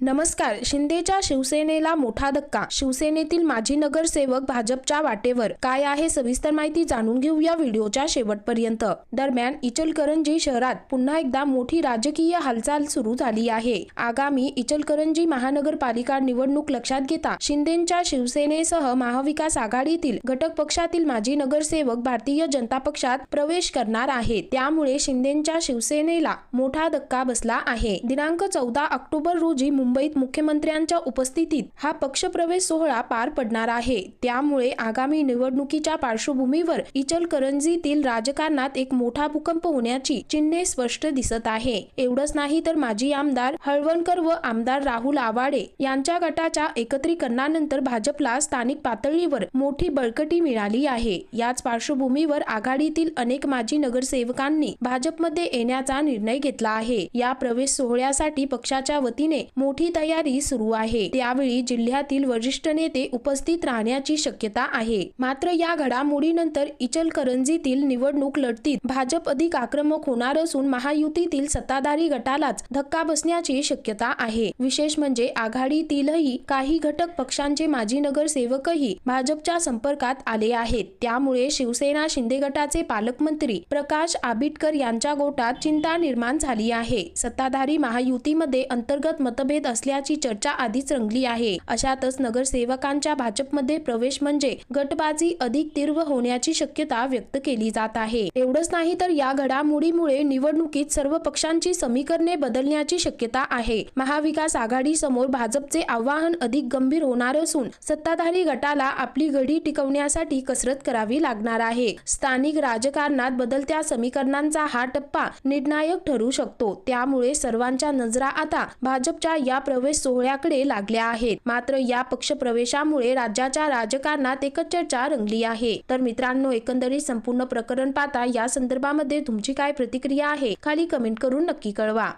नमस्कार. शिंदेच्या शिवसेनेला मोठा धक्का. शिवसेनेतील माजी नगरसेवक भाजपच्या वाटेवर. काय आहे सविस्तर माहिती जाणून घेऊया व्हिडिओच्या शेवटपर्यंत. दरम्यान इचलकरंजी शहरात पुन्हा एकदा मोठी राजकीय हालचाल सुरू झाली आहे. आगामी इचलकरंजी महानगरपालिका निवडणूक लक्षात घेता शिंदेच्या शिवसेनेसह महाविकास आघाडीतील घटक पक्षातील माजी नगरसेवक भारतीय जनता पक्षात प्रवेश करणार आहेत. त्यामुळे शिंदेच्या शिवसेनेला मोठा धक्का बसला आहे. दिनांक 14 ऑक्टोबर रोजी मुंबईत मुख्यमंत्र्यांच्या उपस्थितीत हा पक्षप्रवेश सोहळा पार पडणार आहे. त्यामुळे आगामी निवडणुकीच्या पार्श्वभूमीवर इचलकरंजीतील राजकारणात एक मोठा भूकंप होण्याची चिन्हे स्पष्ट दिसत आहे. एवढंच नाही तर माजी आमदार हळवणकर व आमदार राहुल आवाडे यांच्या गटाच्या एकत्रीकरणानंतर भाजपला स्थानिक पातळीवर मोठी बळकटी मिळाली आहे. याच पार्श्वभूमीवर आघाडीतील अनेक माजी नगरसेवकांनी भाजपमध्ये येण्याचा निर्णय घेतला आहे. या प्रवेश सोहळ्यासाठी पक्षाच्या वतीने मोठी तयारी सुरू आहे. त्यावेळी जिल्ह्यातील वरिष्ठ नेते उपस्थित राहण्याची शक्यता आहे. मात्र या घडामोडीनंतर इचलकरंजीतील निवडणूक लढतीत भाजप अधिक आक्रमक होणार असून महायुतीतील सत्ताधारी गटालाच धक्का बसण्याची शक्यता आहे. विशेष म्हणजे आघाडीतीलही काही घटक पक्षांचे माजी नगरसेवकही भाजपच्या संपर्कात आले आहेत. त्यामुळे शिवसेना शिंदे गटाचे पालकमंत्री प्रकाश आंबेडकर यांच्या गोटात चिंता निर्माण झाली आहे. सत्ताधारी महायुतीमध्ये अंतर्गत मतभेद असल्याची चर्चा आधीच रंगली आहे. अशातच नगरसेवकांच्या भाजपमध्ये प्रवेश म्हणजे गटबाजी अधिक तीव्र होण्याची शक्यता व्यक्त केली जात आहे. एवढंच नाही तर या घडामोडीमुळे निवडणुकीत सर्व पक्षांची समीकरणे बदलण्याची शक्यता आहे. महाविकास आघाडी समोर भाजपचे आव्हान अधिक गंभीर होणार असून सत्ताधारी गटाला आपली घडी टिकवण्यासाठी कसरत करावी लागणार आहे. स्थानिक राजकारणात बदलत्या समीकरणांचा हा टप्पा निर्णायक ठरू शकतो. त्यामुळे सर्वांच्या नजरा आता भाजपच्या या प्रवेश सोहळ्याकडे लागल्या आहेत. मात्र या पक्ष प्रवेशामुळे राज्याच्या राजकारणात एकच चर्चा रंगली आहे. तर मित्रांनो, एकंदरीत संपूर्ण प्रकरण पाहता या संदर्भामध्ये तुमची काय प्रतिक्रिया आहे खाली कमेंट करून नक्की कळवा.